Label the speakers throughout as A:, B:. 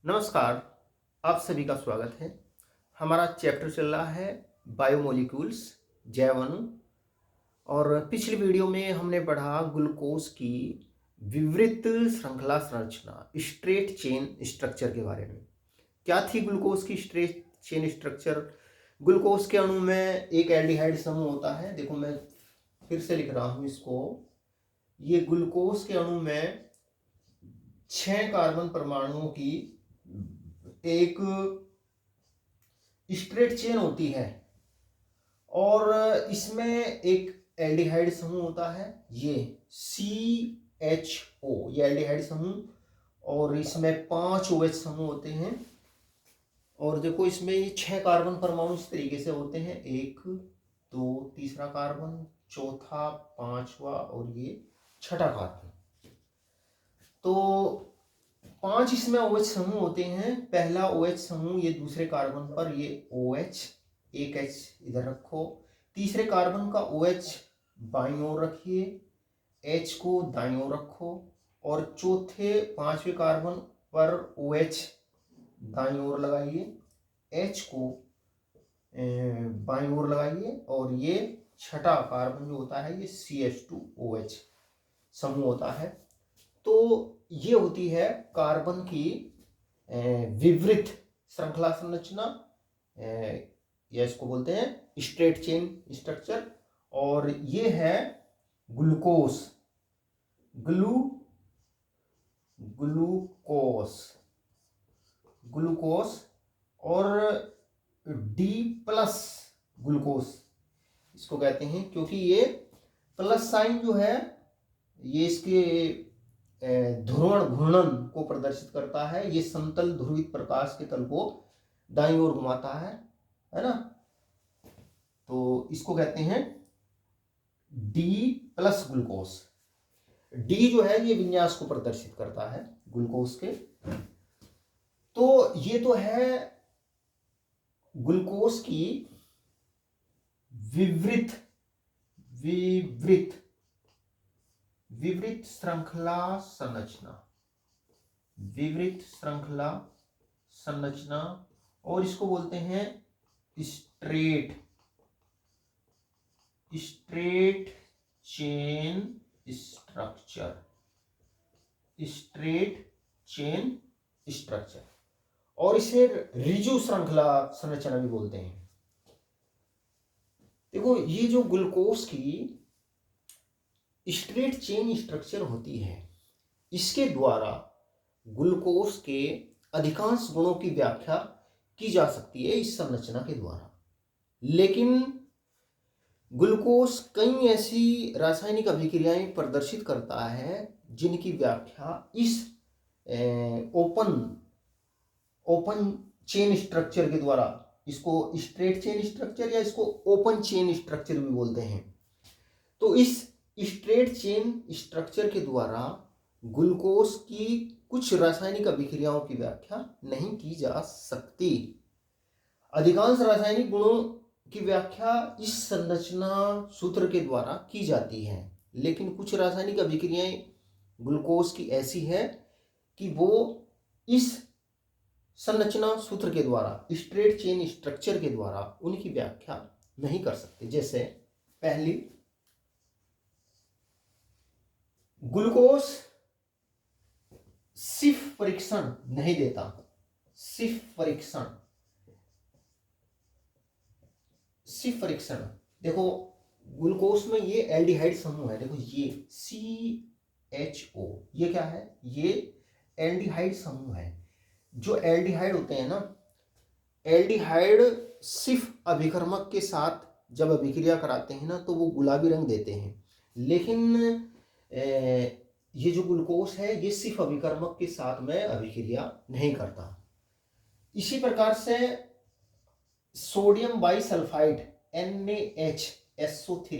A: नमस्कार, आप सभी का स्वागत है। हमारा चैप्टर चल रहा है बायोमोलिक्यूल्स, जैव अणु। और पिछली वीडियो में हमने पढ़ा ग्लूकोज की विवृत श्रृंखला संरचना, स्ट्रेट चेन स्ट्रक्चर के बारे में। क्या थी ग्लूकोज की स्ट्रेट चेन स्ट्रक्चर? ग्लूकोज के अणु में एक एल्डिहाइड समूह होता है। देखो मैं फिर से लिख रहा हूँ इसको। ये ग्लूकोज के अणु में 6 कार्बन परमाणुओं की एक स्ट्रेट चेन होती है और इसमें एक एल्डिहाइड समूह होता है, ये CHO, ये एल्डिहाइड समूह। और इसमें 5 OH समूह होते हैं। और देखो इसमें ये 6 कार्बन परमाणु इस तरीके से होते हैं, 1 2 तीसरा कार्बन, चौथा, पांचवा और ये छठा कार्बन। तो 5 इसमें OH समूह होते हैं। पहला OH समूह ये दूसरे कार्बन पर, ये OH, एक H इधर रखो। तीसरे कार्बन का OH बाईं ओर रखिए, H को दाईं ओर रखो। और चौथे 5वें कार्बन पर OH दाईं ओर लगाइए, H को बाईं ओर लगाइए। और ये छठा कार्बन जो होता है ये CH2OH समूह होता है। तो ये होती है कार्बन की विवृत श्रृंखला संरचना, या इसको बोलते हैं स्ट्रेट चेन स्ट्रक्चर। और ये है ग्लूकोज, ग्लूकोज और D प्लस ग्लूकोज इसको कहते हैं, क्योंकि ये प्लस साइन जो है ये इसके ध्रुवण घूर्णन को प्रदर्शित करता है। ये समतल ध्रुवित प्रकाश के तल को दाईं ओर घुमाता है ना। तो इसको कहते हैं D प्लस ग्लूकोज। D जो है ये विन्यास को प्रदर्शित करता है ग्लूकोज के। तो ये तो है ग्लूकोज की विवृत श्रृंखला संरचना, और इसको बोलते हैं स्ट्रेट चेन स्ट्रक्चर। और इसे रिजु श्रृंखला संरचना भी बोलते हैं। देखो ये जो ग्लूकोज की स्ट्रेट चेन स्ट्रक्चर होती है, इसके द्वारा ग्लूकोज के अधिकांश गुणों की व्याख्या की जा सकती है इस संरचना के द्वारा। लेकिन ग्लूकोज कई ऐसी रासायनिक अभिक्रियाएं प्रदर्शित करता है जिनकी व्याख्या इस ओपन चेन स्ट्रक्चर के द्वारा, इसको स्ट्रेट चेन स्ट्रक्चर या इसको ओपन चेन स्ट्रक्चर भी बोलते हैं। तो इस स्ट्रेट चेन स्ट्रक्चर के द्वारा ग्लूकोज की कुछ रासायनिक अभिक्रियाओं की व्याख्या नहीं की जा सकती। अधिकांश रासायनिक गुणों की व्याख्या इस संरचना सूत्र के द्वारा की जाती है, लेकिन कुछ रासायनिक अभिक्रियाएं ग्लूकोज की ऐसी है कि वो इस संरचना सूत्र के द्वारा, स्ट्रेट चेन स्ट्रक्चर के द्वारा उनकी व्याख्या नहीं कर सकते। जैसे पहली, ग्लूकोज सिर्फ परीक्षण नहीं देता। सिर्फ परीक्षण देखो ग्लूकोज में ये एल्डिहाइड समूह है। देखो ये CHO, ये क्या है? ये एल्डिहाइड समूह है। जो एल्डिहाइड होते हैं ना, एल्डिहाइड सिर्फ अभिकर्मक के साथ जब अभिक्रिया कराते हैं ना तो वो गुलाबी रंग देते हैं। लेकिन ये जो ग्लूकोज है ये सिर्फ अभिकर्मक के साथ में अभिक्रिया नहीं करता। इसी प्रकार से सोडियम बाइसल्फाइड NaHSO3,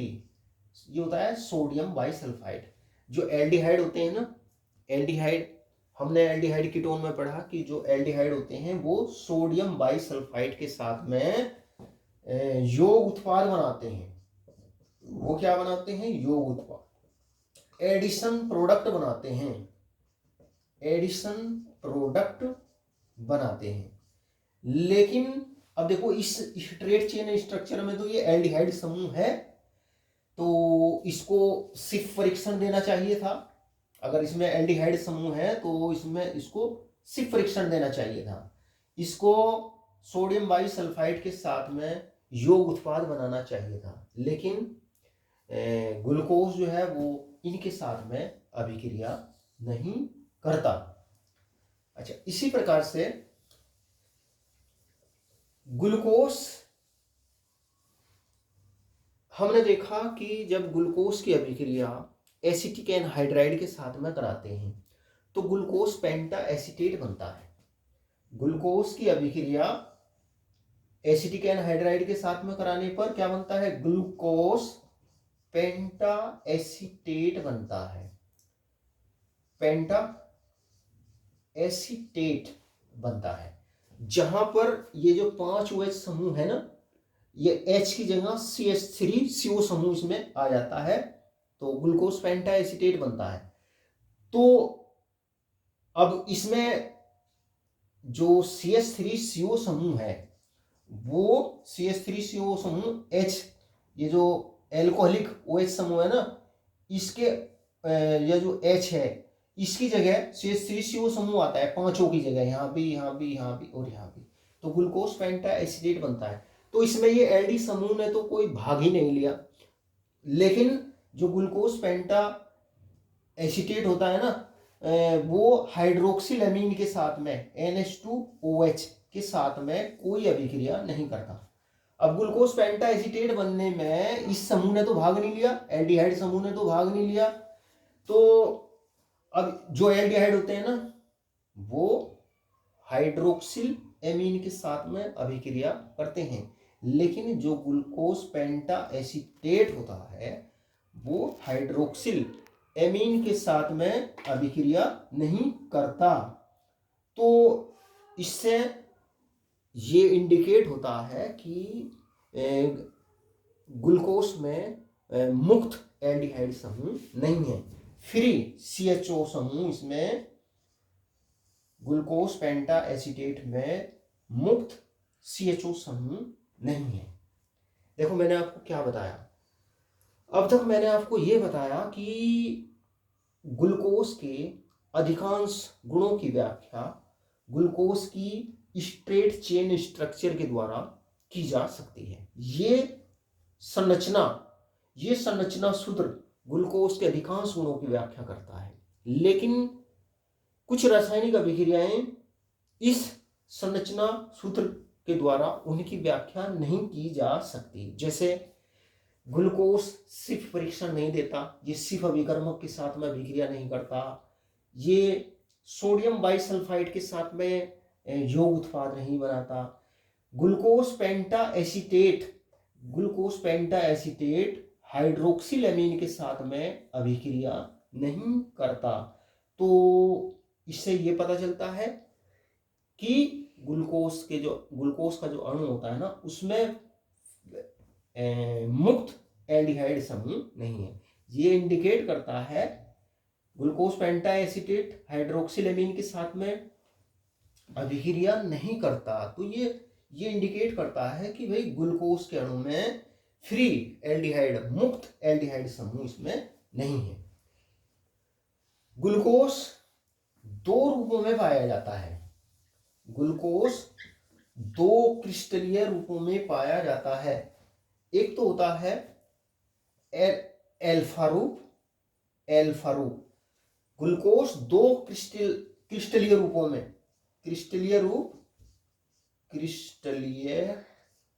A: ये होता है सोडियम बाइसल्फाइड। जो एल्डिहाइड होते हैं ना, एल्डिहाइड, हमने एल्डिहाइड कीटोन में पढ़ा कि जो एल्डिहाइड होते हैं वो सोडियम बाइसल्फाइड के साथ में यौग उत्पाद बनाते हैं। वो क्या बनाते हैं? यौग उत्पाद, एडिशन प्रोडक्ट बनाते हैं। एडिशन प्रोडक्ट बनाते हैं। लेकिन अब देखो इस स्ट्रेट चेन स्ट्रक्चर में तो ये एल्डिहाइड समूह है, तो इसको सिर्फ फ्रिक्शन देना चाहिए था। अगर इसमें एल्डिहाइड समूह है तो इसमें इसको सिर्फ फ्रिक्शन देना चाहिए था। इसको सोडियम बाइसल्फाइड के साथ में योग उत्पाद बनाना चाहिए था, लेकिन ग्लूकोज जो है वो इनके साथ में अभिक्रिया नहीं करता। अच्छा, इसी प्रकार से ग्लूकोज हमने देखा कि जब ग्लूकोज की अभिक्रिया एसिटिक एनहाइड्राइड के साथ में कराते हैं तो ग्लूकोज पेंटा एसीटेट बनता है। ग्लूकोज की अभिक्रिया एसिटिक एनहाइड्राइड के साथ में कराने पर क्या बनता है? ग्लूकोज पेंटा एसीटेट बनता है। पेंटा एसीटेट बनता है, जहां पर ये जो 5 OH समूह है ना, ये H की जगह CH3CO समूह इसमें आ जाता है, तो ग्लूकोज पेंटा एसीटेट बनता है। तो अब इसमें जो CH3CO समूह है वो CH3CO समूह H, ये जो एल्कोहलिक OH समूह है ना, इसके यह जो H है इसकी जगह CH3CO समूह आता है, पांचों की जगह, यहाँ भी यहाँ भी यहाँ भी और यहाँ भी, तो ग्लूकोज पेंटा एसीटेट बनता है। तो इसमें ये एल्डी समूह ने तो कोई भाग ही नहीं लिया, लेकिन जो ग्लूकोज पेंटा एसीटेट होता है ना, वो हाइड्रोक्सिल अमीन के साथ में NH2OH के साथ में कोई अभिक्रिया नहीं करता। अब ग्लूकोज पेंटा एसीटेट बनने में इस समूह ने तो भाग नहीं लिया, एल्डिहाइड समूह ने तो भाग नहीं लिया। तो अब जो एल्डिहाइड होते हैं ना, वो हाइड्रोक्सिल एमीन के साथ में अभिक्रिया करते हैं, लेकिन जो ग्लूकोज पेंटा एसीटेट होता है वो हाइड्रोक्सिल एमीन के साथ में अभिक्रिया नहीं करता। तो इससे ये इंडिकेट होता है कि ग्लूकोज में मुक्त एल्डिहाइड समूह नहीं है, फ्री CHO समूह इसमें ग्लूकोज पेंटा एसीटेट में मुक्त CHO समूह नहीं है। देखो मैंने आपको क्या बताया, अब तक मैंने आपको यह बताया कि ग्लूकोज के अधिकांश गुणों की व्याख्या ग्लूकोज की स्ट्रेट चेन स्ट्रक्चर के द्वारा की जा सकती है। ये संरचना सूत्र ग्लूकोज के अधिकांश गुणों की व्याख्या करता है, लेकिन कुछ रासायनिक अभिक्रियाएं इस संरचना सूत्र के द्वारा उनकी व्याख्या नहीं की जा सकती। जैसे ग्लूकोज सिर्फ परीक्षण नहीं देता, ये सिर्फ अभिकर्मक के साथ में अभिक्रिया नहीं करता, ये सोडियम बाइसल्फाइड के साथ में योग उत्पाद नहीं बनाता। ग्लूकोज पेंटा एसीटेट हाइड्रोक्सिल अमीन के साथ में अभिक्रिया नहीं करता। तो इससे ये पता चलता है कि ग्लूकोज का जो अणु होता है ना, उसमें मुक्त एल्डिहाइड समूह नहीं है। ये इंडिकेट करता है ग्लूकोज पेंटा एसीटेट हाइड्रोक्सिल एमीन के साथ में अभिक्रिया नहीं करता। तो ये इंडिकेट करता है कि भाई ग्लूकोज के अणु में फ्री एल्डिहाइड, मुक्त एल्डिहाइड समूह इसमें नहीं है। ग्लूकोज 2 रूपों में पाया जाता है। ग्लूकोज 2 क्रिस्टलीय रूपों में पाया जाता है। एक तो होता है एल्फा रूप। ग्लूकोज 2 क्रिस्टलीय रूपों में, क्रिस्टलीय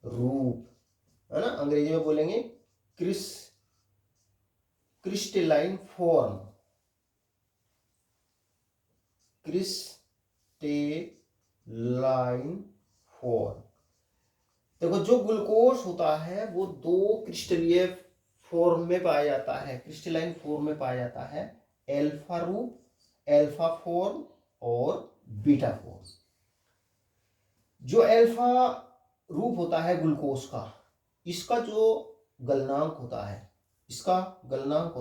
A: रूप है ना, अंग्रेजी में बोलेंगे क्रिस्टलाइन फॉर्म, देखो जो ग्लूकोज होता है वो 2 क्रिस्टलीय फॉर्म में पाया जाता है, क्रिस्टलाइन फॉर्म में पाया जाता है, एल्फा रूप, एल्फा फॉर्म और बीटा फॉर्म। जो एल्फा रूप होता है ग्लूकोज का, इसका जो गलनांक होता है, इसका गलनांक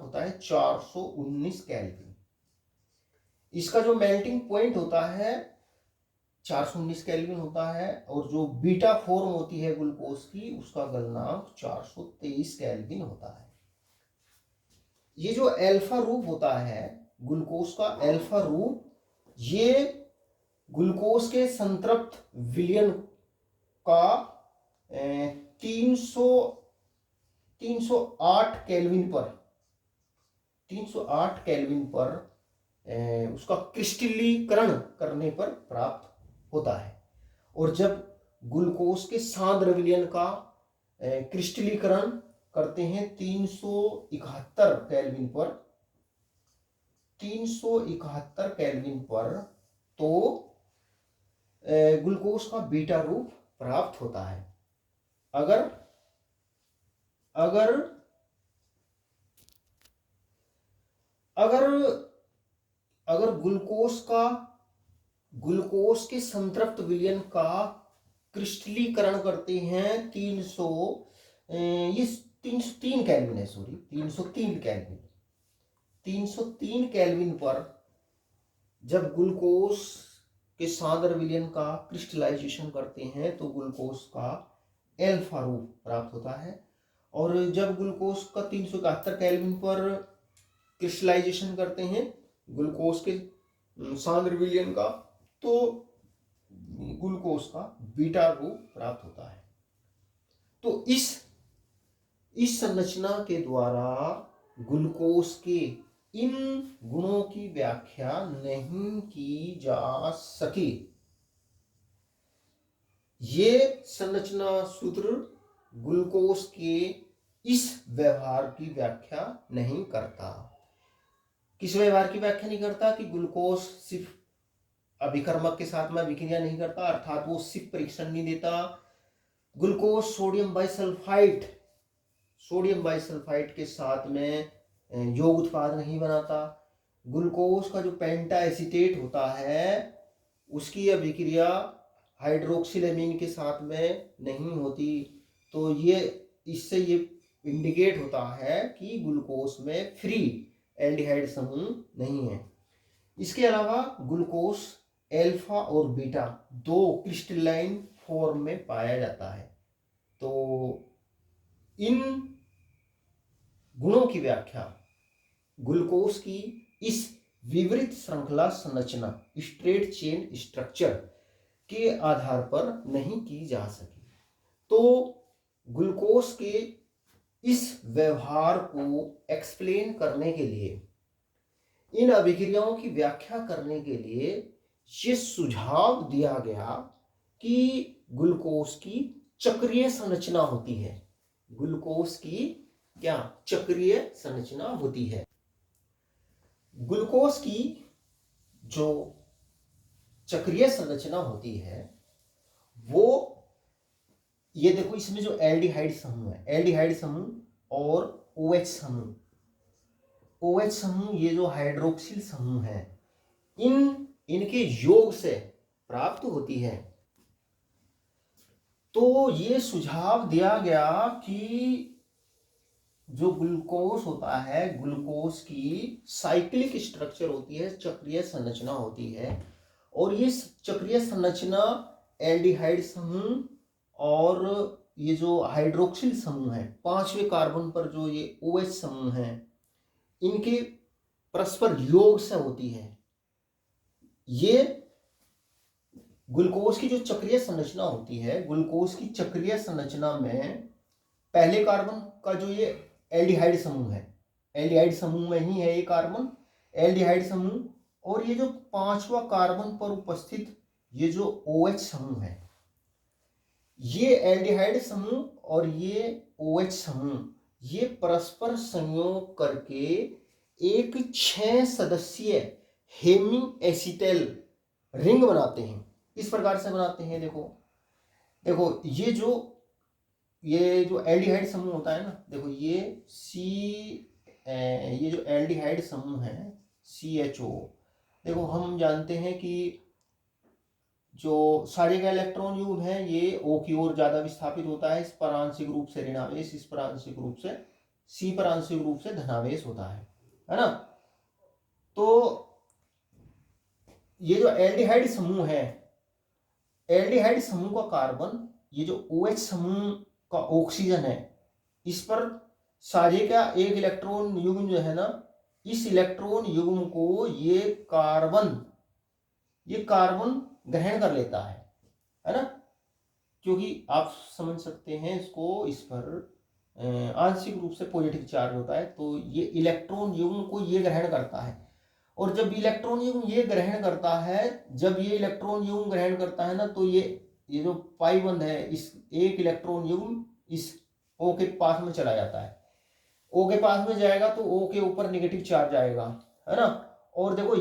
A: होता है 419 केल्विन। इसका जो मेल्टिंग पॉइंट होता है 419 केल्विन होता है, और जो बीटा फॉर्म होती है ग्लूकोज की उसका गलनांक 423 केल्विन होता है। ये जो अल्फा रूप होता है ग्लूकोज का, अल्फा रूप, ये ग्लूकोज के संतृप्त विलयन का 308 केल्विन पर उसका क्रिस्टलीकरण करने पर प्राप्त होता है। और जब ग्लूकोज के सांद्र विलयन का क्रिस्टलीकरण करते हैं 371 केल्विन पर तो ग्लूकोज का बीटा रूप प्राप्त होता है। अगर अगर अगर अगर ग्लूकोज के संतृप्त विलयन का क्रिस्टलीकरण करते हैं 303 केल्विन है, सॉरी 303 केल्विन पर जब ग्लूकोज के सांद्र विलयन का क्रिस्टलाइजेशन करते हैं तो ग्लूकोज का अल्फा रूप प्राप्त होता है। और जब ग्लूकोज का 371 केल्विन पर क्रिस्टलाइजेशन करते हैं ग्लूकोज के सांद्र विलयन का तो ग्लूकोज का बीटा रूप प्राप्त होता है। तो इस संरचना के द्वारा ग्लूकोज के इन गुणों की व्याख्या नहीं की जा सकी। ये संरचना सूत्र ग्लूकोज के इस व्यवहार की व्याख्या नहीं करता। किस व्यवहार की व्याख्या नहीं करता? कि ग्लूकोज सिर्फ अभिकर्मक के साथ में अभिक्रिया नहीं करता, अर्थात वो सिर्फ परीक्षण नहीं देता। ग्लूकोज सोडियम बाइसल्फाइड के साथ में यौग उत्पाद नहीं बनाता। ग्लूकोज का जो पेंटा एसीटेट होता है उसकी अभिक्रिया हाइड्रोक्सिलेमीन के साथ में नहीं होती। तो इससे ये इंडिकेट होता है कि ग्लूकोज में फ्री एल्डिहाइड समूह नहीं है। इसके अलावा ग्लूकोज अल्फा और बीटा दो क्रिस्टलाइन फॉर्म में पाया जाता है। तो इन गुणों की व्याख्या ग्लूकोज की इस विवरित श्रृंखला संरचना स्ट्रेट चेन स्ट्रक्चर के आधार पर नहीं की जा सकी। तो ग्लूकोज के इस व्यवहार को एक्सप्लेन करने के लिए, इन अभिक्रियाओं की व्याख्या करने के लिए ये सुझाव दिया गया कि ग्लूकोज की चक्रीय संरचना होती है। ग्लूकोज की क्या चक्रीय संरचना होती है? ग्लूकोज की जो चक्रीय संरचना होती है वो, ये देखो इसमें जो एल्डिहाइड समूह है, एल्डिहाइड समूह और OH समूह, OH समूह ये जो हाइड्रोक्सिल समूह है इनके योग से प्राप्त होती है। तो ये सुझाव दिया गया कि जो ग्लूकोज होता है, ग्लूकोज की साइक्लिक स्ट्रक्चर होती है, चक्रीय संरचना होती है, और ये चक्रीय संरचना एल्डिहाइड समूह और ये जो हाइड्रोक्सिल समूह है, 5वें कार्बन पर जो ये OH समूह है, इनके परस्पर योग से होती है। ये ग्लूकोज की जो चक्रीय संरचना होती है, ग्लूकोज की चक्रीय संरचना में पहले कार्बन का जो ये एल्डिहाइड समूह है, एल्डिहाइड समूह में ही है ये कार्बन, एल्डिहाइड समूह, और ये जो 5वां कार्बन पर उपस्थित ये जो OH समूह है, ये एल्डिहाइड समूह और ये OH समूह ये परस्पर संयोग करके एक 6 सदस्यीय हेमिंग एसिटेल रिंग बनाते हैं। इस प्रकार से बनाते हैं। देखो ये जो एल्डिहाइड समूह होता है ना, देखो ये जो एल्डिहाइड समूह है CHO, देखो हम जानते हैं कि जो सारे का इलेक्ट्रॉन युग्म है ये O की ओर ज्यादा विस्थापित होता है। इस पर आंशिक रूप से ऋणावेश, इस पर आंशिक रूप से, C पर आंशिक रूप से धनावेश होता है ना। तो ये जो एल्डिहाइड समूह है, एल्डिहाइड समूह का कार्बन, ये जो OH समूह का ऑक्सीजन है, इस पर साझे का एक इलेक्ट्रॉन युग्म जो है ना, इस इलेक्ट्रॉन युग्म को ये कार्बन ग्रहण कर लेता है ना। क्योंकि आप समझ सकते हैं इसको, इस पर आंशिक रूप से पॉजिटिव चार्ज होता है, तो ये इलेक्ट्रॉन युग्म को ये ग्रहण करता है। और जब इलेक्ट्रॉन युग्म ये ग्रहण करता है, जब ये इलेक्ट्रॉन युग्म ग्रहण करता है ना, तो ये जो पाई बंध है, इस एक इलेक्ट्रॉन युग्म इस O के पास में चला जाता है। O के पास में जाएगा तो O के ऊपर नेगेटिव चार्ज आएगा, है ना। और देखो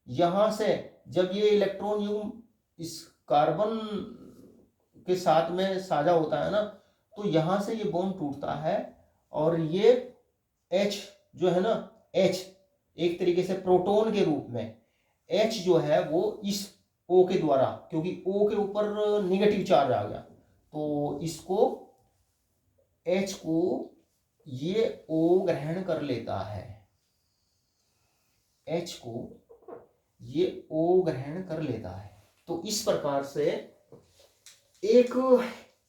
A: यहां से जब ये इलेक्ट्रॉन युग्म इस कार्बन के साथ में साझा होता है ना, तो यहां से ये बॉन्ड टूटता है, और ये H जो है ना, H एक तरीके से प्रोटॉन के रूप में H जो है वो इस O के द्वारा, क्योंकि O के ऊपर निगेटिव चार्ज आ गया, तो इसको H को ये O ग्रहण कर लेता है, H को ये O ग्रहण कर लेता है। तो इस प्रकार से एक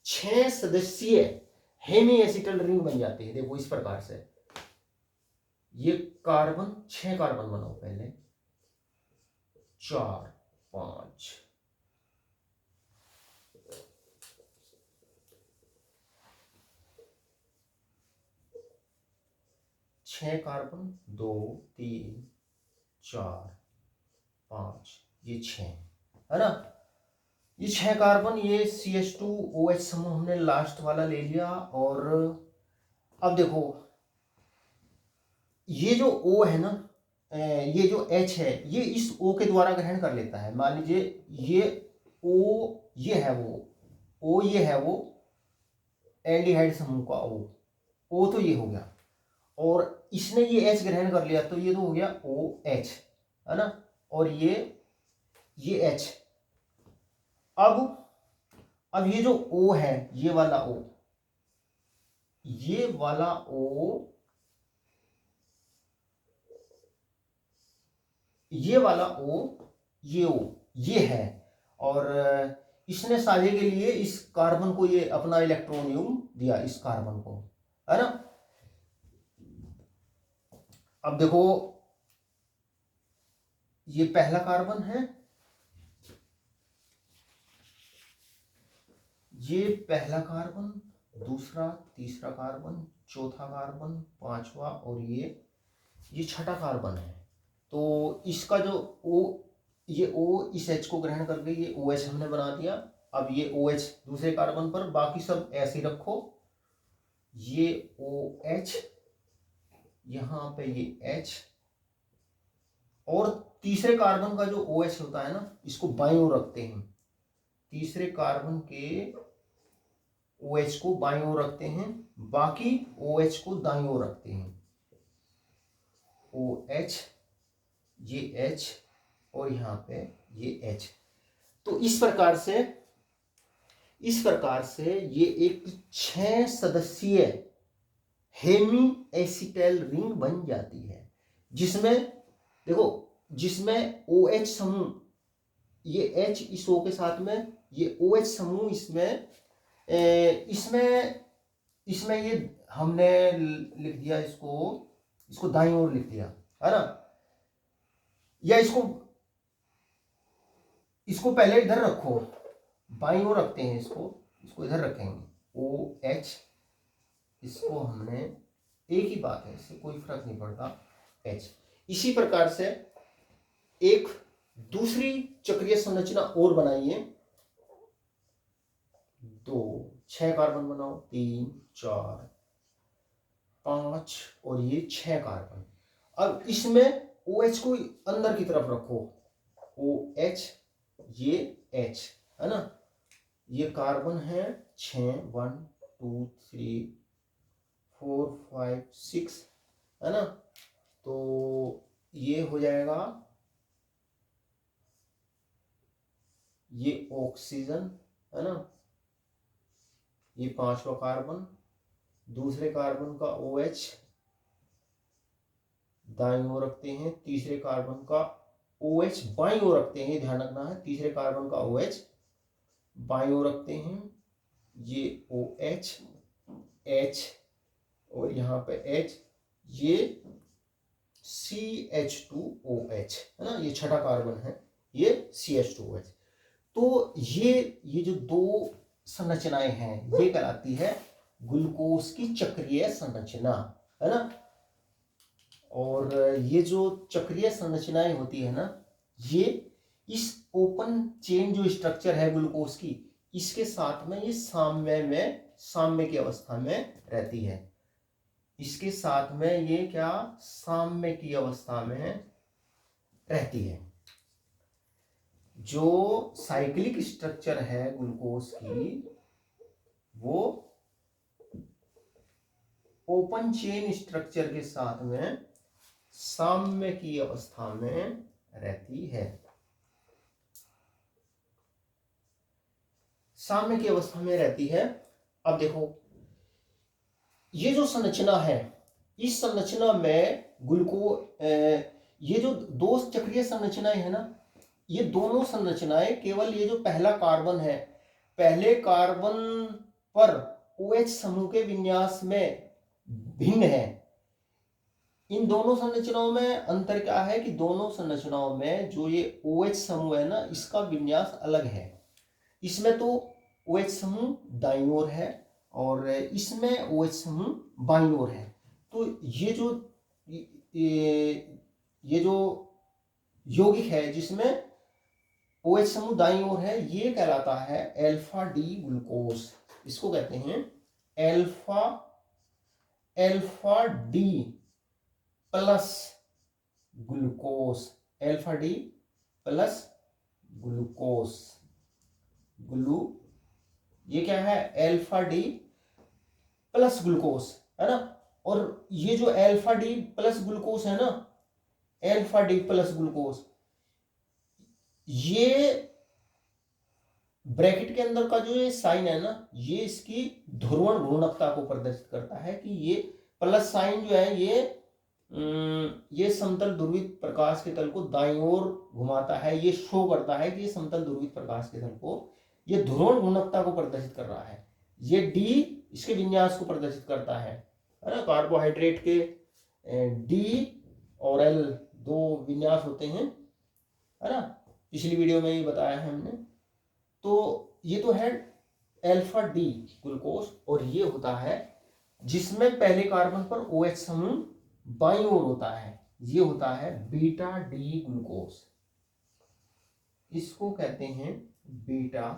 A: 6 सदस्यीय हेमी एसिटल रिंग बन जाती है। देखो इस प्रकार से ये कार्बन, 6 कार्बन बनाओ पहले, 4 5 6 कार्बन, 2 3 4 5, ये 6 है ना। ये 6 कार्बन, ये CH2OH समूह हमने लास्ट वाला ले लिया। और अब देखो ये जो O है ना, ये जो H है, ये इस O के द्वारा ग्रहण कर लेता है। मान लीजिए ये O, ये है वो O, ये है वो एल्डिहाइड समूह का O तो ये हो गया, और इसने ये H ग्रहण कर लिया, तो ये तो हो गया OH, है ना। और ये H। अब ये जो O है, ये वाला O, ये वाला O, ये वाला O, ये O, ये है, और इसने साझे के लिए इस कार्बन को ये अपना इलेक्ट्रॉन युग्म दिया, इस कार्बन को, है ना। अब देखो ये पहला कार्बन है, ये पहला कार्बन, दूसरा, तीसरा कार्बन, चौथा कार्बन, पांचवा, और ये छठा कार्बन है। तो इसका जो ये O इस H को ग्रहण करके ये OH हमने बना दिया। अब ये OH दूसरे कार्बन पर, बाकी सब ऐसे ही रखो, ये OH, यहाँ पे ये H, और तीसरे कार्बन का जो OH होता है ना, इसको बाईं ओर रखते हैं। तीसरे कार्बन के OH को बाईं ओर रखते हैं, बाकी OH को दाईं ओर रखते हैं। OH, ये H, और यहाँ पे ये H। तो इस प्रकार से ये एक 6 सदस्यीय हेमी एसिटल रिंग बन जाती है, जिसमें देखो, जिसमें OH समूह, ये H इस O के साथ में, ये OH समूह इसमें ये हमने लिख दिया, इसको दाईं ओर लिख दिया, है ना। या इसको पहले इधर रखो, बाईं ओर रखते हैं, इसको इधर रखेंगे OH, इसको हमने, एक ही बात है, इससे कोई फर्क नहीं पड़ता, H। इसी प्रकार से एक दूसरी चक्रीय संरचना और बनाइए, 2 6 कार्बन बनाओ, 3 4 5, और ये 6 कार्बन। अब इसमें OH को अंदर की तरफ रखो, OH, ये H, है ना। ये कार्बन है 6, 1 2 3 4 5 6, है ना। तो ये हो जाएगा, ये ऑक्सीजन, है ना। ये 5वां कार्बन, दूसरे कार्बन का OH दाईं ओर रखते हैं, तीसरे कार्बन का OH बाईं ओर रखते हैं, ध्यान रखना है, तीसरे कार्बन का OH बाईं ओर रखते हैं, ये OH H और यहाँ पे H, ये CH2OH है ना, ये छठा कार्बन है, ये CH2OH। तो ये जो दो संरचनाएं हैं ये कहलाती है ग्लूकोज की चक्रीय संरचना, है ना। और ये जो चक्रीय संरचनाएं होती है ना, ये इस ओपन चेन जो स्ट्रक्चर है ग्लूकोज की, इसके साथ में ये साम्य की अवस्था में रहती है। इसके साथ में ये क्या साम्य की अवस्था में रहती है। जो साइक्लिक स्ट्रक्चर है ग्लूकोज की, वो ओपन चेन स्ट्रक्चर के साथ में साम्य की अवस्था में रहती है। साम्य की अवस्था में रहती है। अब देखो, ये जो संरचना है, इस संरचना में ये जो दो चक्रीय संरचनाएं है ना, ये दोनों संरचनाएं केवल ये जो पहला कार्बन है, पहले कार्बन पर OH समूह के विन्यास में भिन्न है। इन दोनों संरचनाओं में अंतर क्या है कि दोनों संरचनाओं में जो ये OH समूह है ना, इसका विन्यास अलग है। इसमें तो OH समूह दाईं ओर है और इसमें OH समूह बाईं ओर है। तो ये जो यौगिक है जिसमें OH समूह दाईं ओर है, ये कहलाता है अल्फा डी ग्लूकोज। इसको कहते हैं alpha D plus glucose, alpha D plus glucose. ये क्या है, अल्फा डी प्लस ग्लूकोज, है ना। और ये जो अल्फा डी प्लस ग्लूकोज है ना, अल्फा डी प्लस ग्लूकोज, ये ब्रैकेट के अंदर का जो ये साइन है ना, ये इसकी ध्रुवण घूर्णकता को प्रदर्शित करता है कि ये प्लस साइन जो है ये समतल ध्रुवित प्रकाश के तल को दाईं ओर घुमाता है। ये शो करता है कि ये समतल ध्रुवित प्रकाश के तल को, ये ध्रुवण घूर्णकता को प्रदर्शित कर रहा है। ये डी इसके विन्यास को प्रदर्शित करता है ना। कार्बोहाइड्रेट के डी और एल दो विन्यास होते हैं, है ना। पिछली वीडियो में ये बताया है हमने। तो ये तो है अल्फा डी ग्लूकोज, और ये होता है जिसमें पहले कार्बन पर OH समूह बाईं ओर होता है, ये होता है बीटा डी ग्लूकोज। इसको कहते हैं beta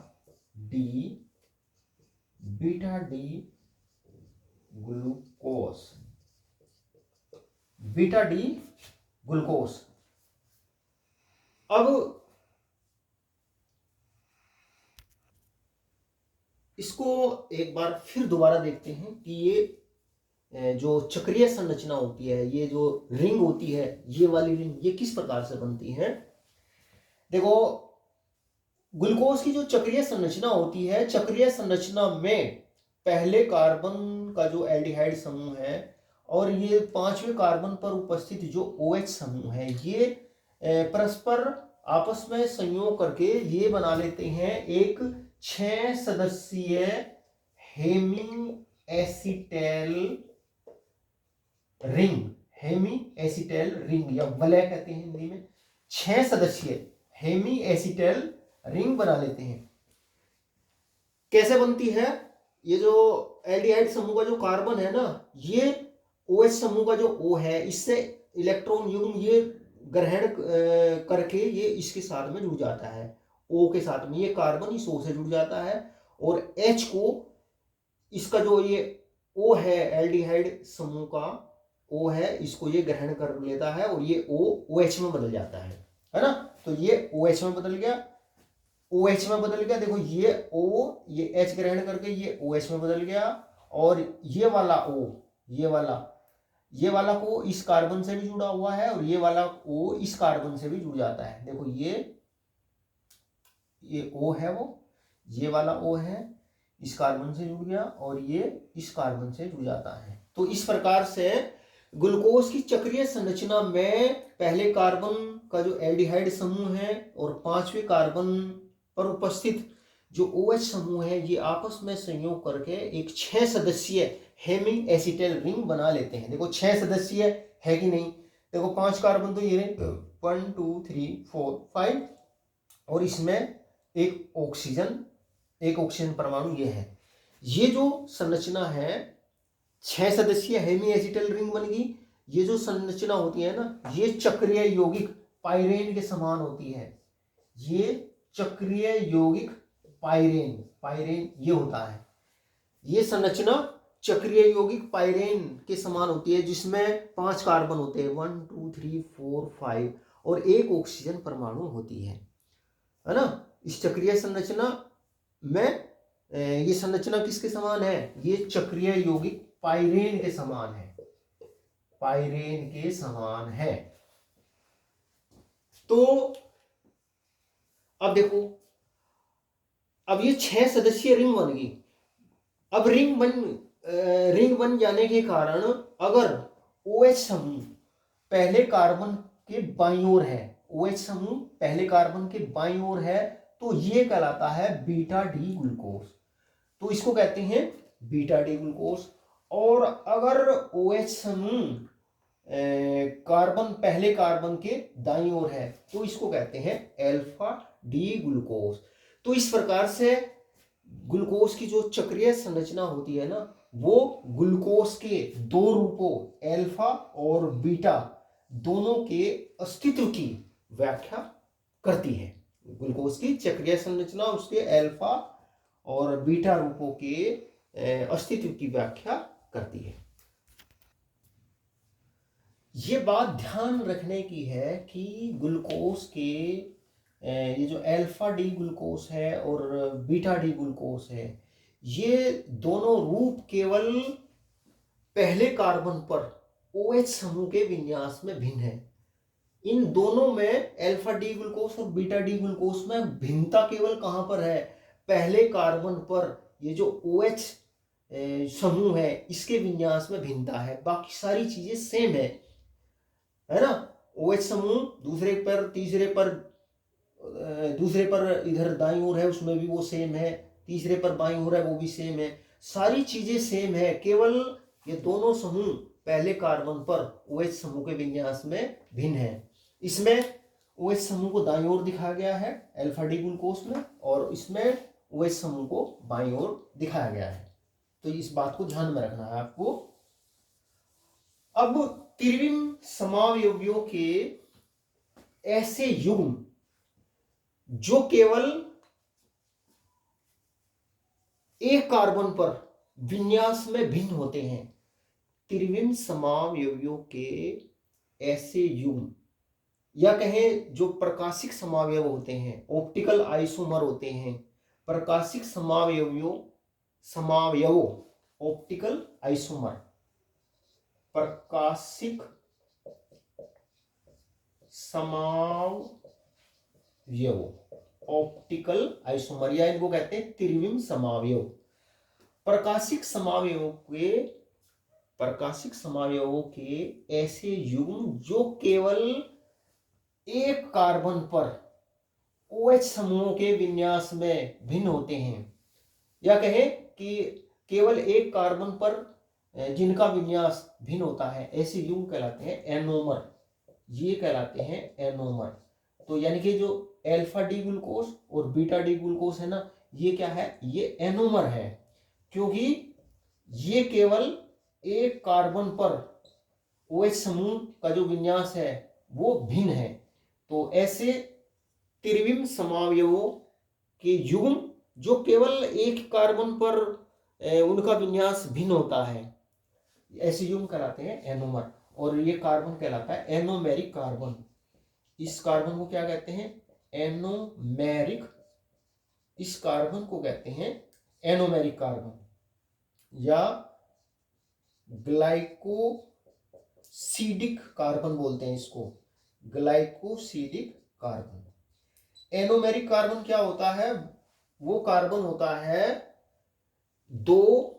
A: D glucose, beta D glucose. अब इसको एक बार फिर दोबारा देखते हैं कि ये जो चक्रीय संरचना होती है, ये जो रिंग होती है, ये वाली रिंग, ये किस प्रकार से बनती है। देखो, ग्लूकोज की जो चक्रीय संरचना होती है, चक्रीय संरचना में पहले कार्बन का जो एल्डिहाइड समूह है और ये पांचवें कार्बन पर उपस्थित जो OH समूह है, ये परस्पर आपस में संयोग करके ये बना लेते हैं एक 6 सदस्यीय हेमी एसिटेल रिंग या वलय कहते हैं हिंदी में। 6 सदस्यीय हेमी एसिटेल रिंग बना लेते हैं। कैसे बनती है? ये जो एल्डिहाइड समूह का जो कार्बन है ना, ये OH समूह का जो O है, इससे इलेक्ट्रॉन युग्म ये ग्रहण करके ये इसके साथ में जुड़ जाता है। O के साथ में ये कार्बन इस O से जुड़ जाता है और H को, इसका जो ये O है एल्डिहाइड समूह का O है, इसको ये ग्रहण कर लेता है और ये O OH में बदल जाता है ना। तो ये OH में बदल गया, OH में बदल गया। देखो, ये O ये H ग्रहण करके ये OH में बदल गया और ये वाला O, ये वाला को इस कार्बन से भी जुड़ा हुआ है और ये वाला O इस कार्बन से भी जुड़ जाता है। देखो, ये O है, वो ये वाला O है, इस कार्बन से जुड़ गया और ये इस कार्बन से जुड़ जाता है। तो इस प्रकार से ग्लूकोज की चक्रीय संरचना में पहले कार्बन का जो एल्डिहाइड समूह है और 5वें कार्बन पर उपस्थित जो OH समूह है, ये आपस में संयोग करके एक 6 सदस्यीय हेमी एसिटाइल रिंग बना लेते हैं। देखो 6 सदस्यीय है कि नहीं, देखो 5 कार्बन तो ये 1 2 3 4 5 और इसमें एक ऑक्सीजन परमाणु ये है। ये जो संरचना है 6 सदस्यीय हेमी एसिटाइल रिंग बन गई। ये जो संरचना होती है ना, ये चक्रीय यौगिक पाइरेन के समान होती है। ये चक्रीय यौगिक पाइरेन ये होता है। ये संरचना चक्रीय यौगिक पाइरेन के समान होती है, जिसमें 5 कार्बन होते हैं 1 2 3 4 5 और एक ऑक्सीजन परमाणु होती है ना। इस चक्रीय संरचना में ये संरचना किसके समान है? ये चक्रीय यौगिक पाइरेन के समान है, पाइरेन के समान है। तो अब देखो, अब ये 6 सदस्यीय रिंग बन गई। अब रिंग बन जाने के कारण अगर OH समूह पहले कार्बन के बाईं ओर है, OH समूह पहले कार्बन के बाईं ओर है, तो ये कहलाता है बीटा डी ग्लूकोज। तो इसको कहते हैं बीटा डी ग्लूकोज। और अगर OH समूह कार्बन पहले कार्बन के दाईं ओर है, तो इसको कहते हैं अल्फा डी ग्लूकोज। तो इस प्रकार से ग्लूकोज की जो चक्रीय संरचना होती है ना, वो ग्लूकोज के दो रूपों अल्फा और बीटा दोनों के अस्तित्व की व्याख्या करती है। ग्लूकोज की चक्रीय संरचना उसके अल्फा और बीटा रूपों के अस्तित्व की व्याख्या करती है। ये बात ध्यान रखने की है कि ग्लूकोज के ये जो अल्फा डी ग्लूकोज है और बीटा डी ग्लूकोज है, ये दोनों रूप केवल पहले कार्बन पर OH समूह के विन्यास में भिन्न है। इन दोनों में अल्फा डी ग्लूकोज और बीटा डी ग्लूकोज में भिन्नता केवल कहां पर है? पहले कार्बन पर ये जो OH समूह है इसके विन्यास में भिन्नता है, बाकी सारी चीजें सेम है ना। OH समूह दूसरे पर दूसरे पर इधर दाईं ओर है, उसमें भी वो सेम है, तीसरे पर बाईं ओर है, वो भी सेम है, सारी चीजें सेम है। केवल ये दोनों समूह पहले कार्बन पर OH समूह के विन्यास में भिन्न है। इसमें OH समूह को दाईं ओर दिखाया गया है अल्फा डी ग्लूकोज में, और इसमें OH समूह को बाईं ओर दिखाया गया है। तो इस बात को ध्यान में रखना है आपको। अब त्रिविम समावयवियों के ऐसे युग्म जो केवल एक कार्बन पर विन्यास में भिन्न होते हैं, त्रिविम समावयवियों के ऐसे युग्म या कहें जो प्रकाशिक समावयव होते हैं, ऑप्टिकल आइसोमर होते हैं, प्रकाशिक समावयवों ऑप्टिकल आइसोमर, प्रकाशिक समावयव ऑप्टिकल आइसोमर, या इनको कहते हैं त्रिविम समावयव। प्रकाशिक समावयवों के ऐसे युग्म जो केवल एक कार्बन पर OH समूहों के विन्यास में भिन्न होते हैं, या कहें कि केवल एक कार्बन पर जिनका विन्यास भिन्न होता है, ऐसे युग्म कहलाते हैं एनोमर। ये कहलाते हैं एनोमर। तो यानी कि जो अल्फा डी ग्लूकोज और बीटा डी ग्लूकोज है ना, ये क्या है? ये एनोमर है, क्योंकि ये केवल एक कार्बन पर OH समूह का जो विन्यास है वो भिन्न है। तो ऐसे त्रिविम समावयवों के युग्म जो केवल एक कार्बन पर उनका विन्यास भिन्न होता है, ऐसे युग्म कहलाते हैं एनोमर। और ये कार्बन कहलाता है एनोमेरिक कार्बन। इस कार्बन को क्या कहते हैं? एनोमेरिक। इस कार्बन को कहते हैं एनोमेरिक कार्बन या ग्लाइकोसिडिक कार्बन बोलते हैं इसको, ग्लाइकोसिडिक कार्बन। एनोमेरिक कार्बन क्या होता है? वो कार्बन होता है दो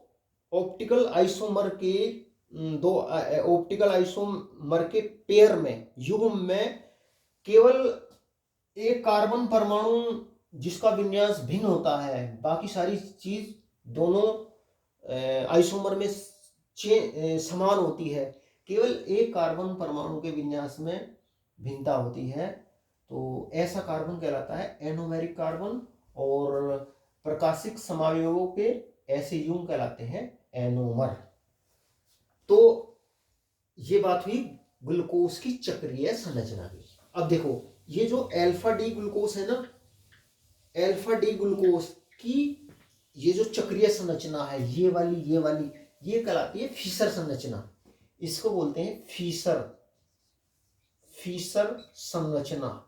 A: ऑप्टिकल आइसोमर के पेयर में, युग्म में केवल एक कार्बन परमाणु जिसका विन्यास भिन्न होता है, बाकी सारी चीज दोनों आइसोमर में समान होती है। केवल एक कार्बन परमाणु के विन्यास में भिन्नता होती है, तो ऐसा कार्बन कहलाता है एनोमेरिक कार्बन। और प्रकाशिक समावयवों के ऐसे युग्म कहलाते हैं एनोमर। तो ये बात हुई ग्लूकोज की चक्रीय संरचना की। अब देखो ये जो अल्फा डी ग्लूकोज है ना, अल्फा डी ग्लूकोज की ये जो चक्रीय संरचना है, ये वाली ये कहलाती है फीसर संरचना। इसको बोलते हैं फीसर संरचना।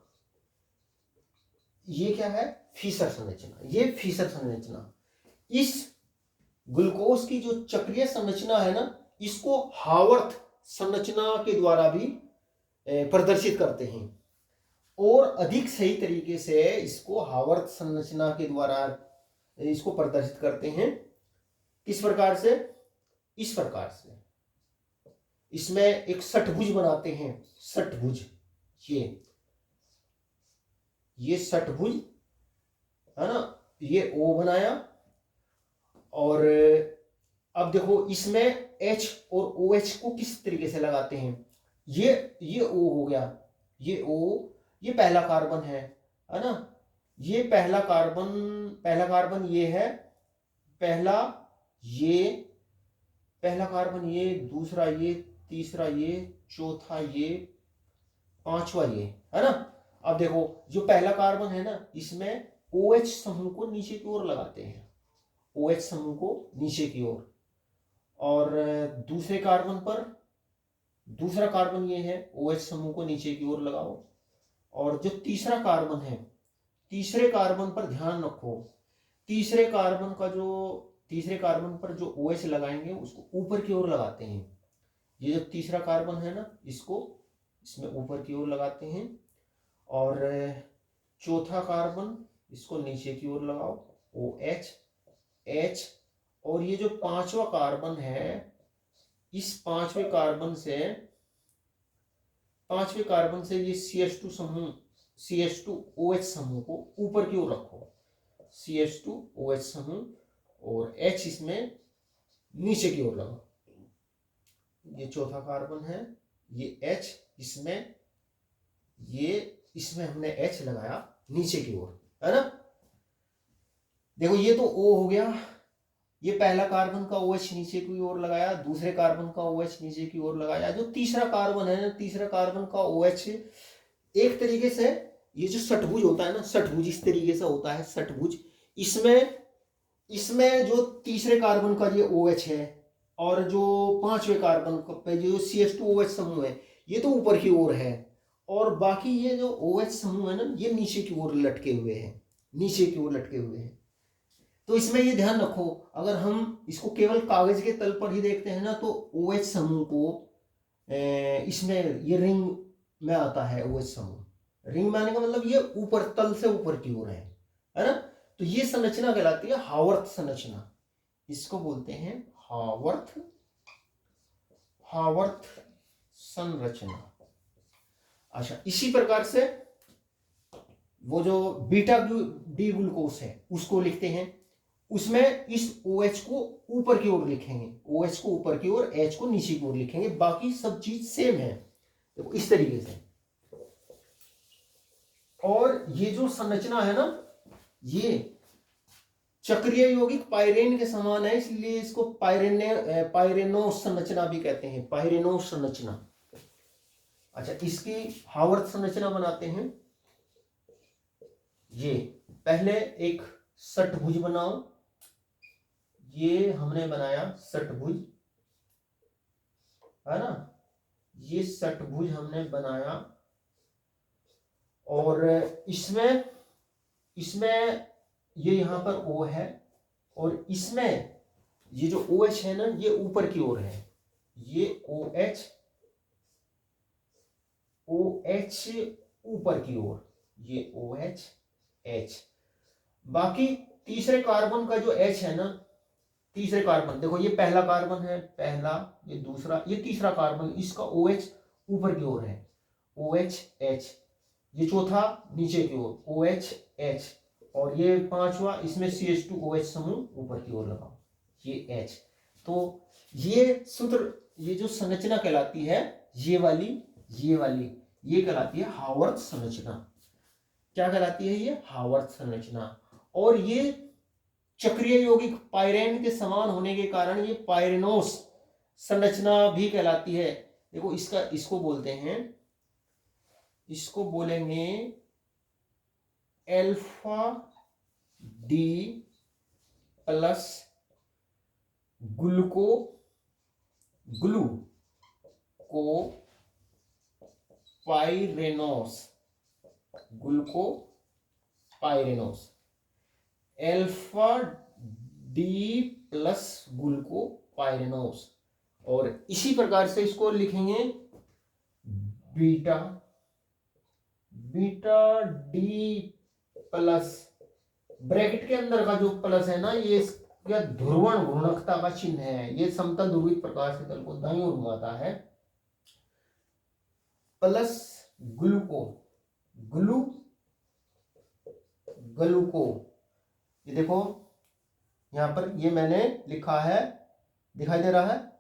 A: ये क्या है? फीसर संरचना। ये फीसर संरचना इस ग्लूकोज की जो चक्रीय संरचना है ना, इसको हावर्थ संरचना के द्वारा भी प्रदर्शित करते हैं। और अधिक सही तरीके से इसको हावर्थ संरचना के द्वारा इसको प्रदर्शित करते हैं। किस प्रकार से? इस प्रकार से। इसमें एक षट्भुज बनाते हैं, षट्भुज। ये षट्भुज है ना, ये O बनाया। और अब देखो इसमें H और OH को किस तरीके से लगाते हैं। ये O हो गया, ये O, ये पहला कार्बन है ना। ये पहला कार्बन ये है, पहला कार्बन ये, दूसरा ये, तीसरा ये, चौथा ये, पांचवा ये, है ना। अब देखो जो पहला कार्बन है ना, इसमें OH समूह को नीचे की ओर लगाते हैं, OH समूह को नीचे की ओर। और दूसरे कार्बन पर, दूसरा कार्बन ये है, OH समूह को नीचे की ओर लगाओ। और जो तीसरा कार्बन है, तीसरे कार्बन पर ध्यान रखो, तीसरे कार्बन पर जो OH लगाएंगे उसको ऊपर की ओर लगाते हैं। ये जो तीसरा कार्बन है ना, इसको इसमें ऊपर की ओर लगाते हैं। और चौथा कार्बन इसको नीचे की ओर लगाओ, OH, H। और ये जो पांचवा कार्बन है, इस पांचवें कार्बन से ये CH2 समूह, CH2OH समूह को ऊपर की ओर रखो, CH2OH समूह। और H इसमें नीचे की ओर लगाओ। ये चौथा कार्बन है, ये H, इसमें हमने H लगाया नीचे की ओर, है ना। देखो ये तो O हो गया, ये पहला कार्बन का OH नीचे की ओर लगाया, दूसरे कार्बन का OH नीचे की ओर लगाया। जो तीसरा कार्बन है ना, तीसरा कार्बन का OH एक तरीके से, ये जो षट्भुज होता है ना, षट्भुज इस तरीके से होता है, षट्भुज। इसमें जो तीसरे कार्बन का ये OH है, और जो पांचवें कार्बन पे जो CH2OH समूह है, ये तो ऊपर की ओर है। और बाकी ये जो OH समूह है ना, ये नीचे की ओर लटके हुए हैं, तो इसमें ये ध्यान रखो, अगर हम इसको केवल कागज के तल पर ही देखते हैं ना, तो OH समूह को इसमें ये रिंग में आता है। OH समूह रिंग में आने का मतलब ये ऊपर, तल से ऊपर की ओर है ना। तो ये संरचना कहलाती है हावर्थ संरचना। इसको बोलते हैं हावर्थ संरचना। अच्छा, इसी प्रकार से वो जो बीटा डी ग्लूकोज है उसको लिखते हैं। उसमें इस OH को ऊपर की ओर लिखेंगे, OH को ऊपर की ओर, H को नीचे की ओर लिखेंगे, बाकी सब चीज सेम है। देखो इस तरीके से। और ये जो संरचना है ना, ये चक्रीय यौगिक पाइरेन के समान है, इसलिए इसको पाइरेनोस संरचना भी कहते हैं, पाइरेनोस संरचना। अच्छा, इसकी हावर्थ संरचना बनाते हैं। ये पहले एक षट्भुज बनाओ, ये हमने बनाया षट्भुज, है ना। ये षट्भुज हमने बनाया। और इसमें ये यहां पर O है, और इसमें ये जो OH है ना, ये ऊपर की ओर है, ये OH ऊपर की ओर, ये OH H। बाकी तीसरे कार्बन का जो H है ना, तीसरे कार्बन, देखो ये पहला कार्बन है, पहला, ये दूसरा, ये तीसरा कार्बन, इसका OH ऊपर की ओर है, OH H। ये चौथा नीचे की ओर OH H, और ये पांचवा इसमें CH2OH समूह ऊपर की ओर लगाओ, ये H। तो ये सूत्र, ये जो संरचना कहलाती है, ये वाली ये कहलाती है हावर्थ संरचना। क्या कहलाती है ये? हावर्थ संरचना। और ये चक्रीय यौगिक पाइरेन के समान होने के कारण ये पाइरेनोस संरचना भी कहलाती है। देखो इसको बोलते हैं, इसको बोलेंगे alpha D plus glucopyranose, alpha D plus glucopyranose. और इसी प्रकार से इसको लिखेंगे बीटा डी प्लस, ब्रैकेट के अंदर का जो प्लस है ना, ये ध्रुवण घूर्णकता का चिन्ह है। ये समतल ध्रुवित प्रकाश के तल को दाईं ओर घुमाता है। प्लस ग्लूको, ये देखो यहां पर ये मैंने लिखा है, दिखाई दे रहा है,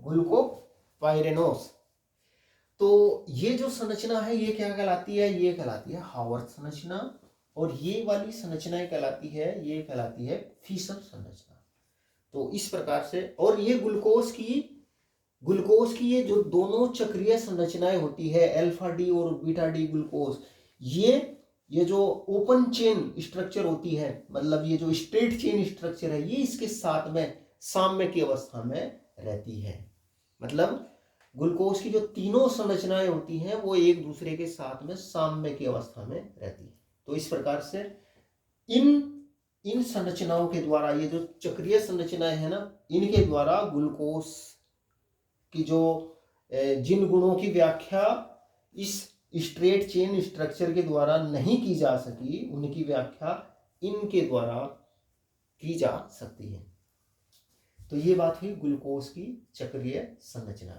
A: ग्लूकोपाइरेनोस। तो ये जो संरचना है ये क्या कहलाती है? ये कहलाती है हावर्थ संरचना। और ये वाली संरचना कहलाती है, ये कहलाती है फिशर संरचना। तो इस प्रकार से, और ये ग्लूकोज की ये जो दोनों चक्रीय संरचनाएं होती है, अल्फा डी और बीटा डी ग्लूकोज, ये जो ओपन चेन स्ट्रक्चर होती है, मतलब ये जो स्ट्रेट चेन स्ट्रक्चर है, ये इसके साथ में साम्य की अवस्था में रहती है। मतलब ग्लूकोज की जो तीनों संरचनाएं होती हैं वो एक दूसरे के साथ में साम्य की अवस्था में रहती है। तो इस प्रकार से इन संरचनाओं के द्वारा, ये जो चक्रीय संरचनाएं है ना, इनके द्वारा ग्लूकोज की जो जिन गुणों की व्याख्या इस स्ट्रेट चेन स्ट्रक्चर के द्वारा नहीं की जा सकी, उनकी व्याख्या इनके द्वारा की जा सकती है। तो ये बात हुई ग्लूकोज की चक्रीय संरचना।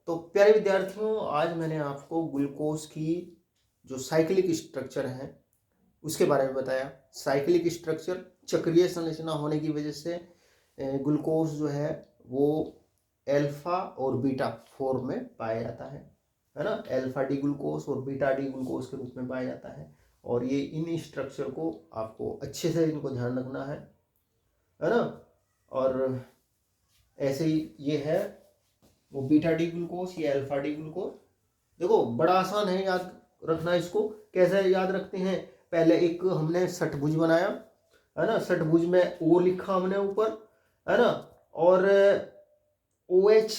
A: तो प्यारे विद्यार्थियों, आज मैंने आपको ग्लूकोज की जो साइक्लिक स्ट्रक्चर है उसके बारे में बताया। साइक्लिक स्ट्रक्चर, चक्रीय संरचना होने की वजह से ग्लूकोज जो है वो अल्फा और बीटा फॉर्म में पाया जाता है ना, अल्फा डी ग्लूकोज और बीटा डी ग्लूकोज के रूप में पाया जाता है। और ये इन स्ट्रक्चर को आपको अच्छे से इनको ध्यान रखना है ना। और ऐसे ही ये है वो बीटा डी ग्लूकोज, ये अल्फा डी ग्लूकोज। देखो बड़ा आसान है याद रखना। इसको कैसे याद रखते हैं? पहले एक हमने षटभुज बनाया है ना, षटभुज में O लिखा हमने ऊपर, है ना, और OH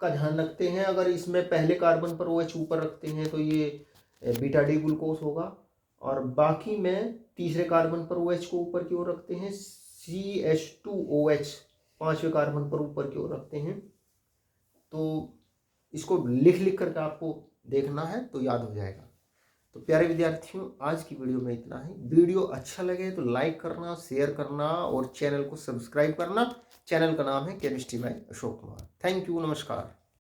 A: का ध्यान रखते हैं। अगर इसमें पहले कार्बन पर OH ऊपर रखते हैं तो ये बीटा डी ग्लूकोज होगा, और बाकी में तीसरे कार्बन पर OH को ऊपर की ओर रखते हैं, CH2OH पांचवें कार्बन पर ऊपर की ओर रखते हैं। तो इसको लिख करके आपको देखना है तो याद हो जाएगा। तो प्यारे विद्यार्थियों, आज की वीडियो में इतना ही। वीडियो अच्छा लगे तो लाइक करना, शेयर करना और चैनल को सब्सक्राइब करना। चैनल का नाम है chemistry bye Ashok Kumar. Thank you, नमस्कार।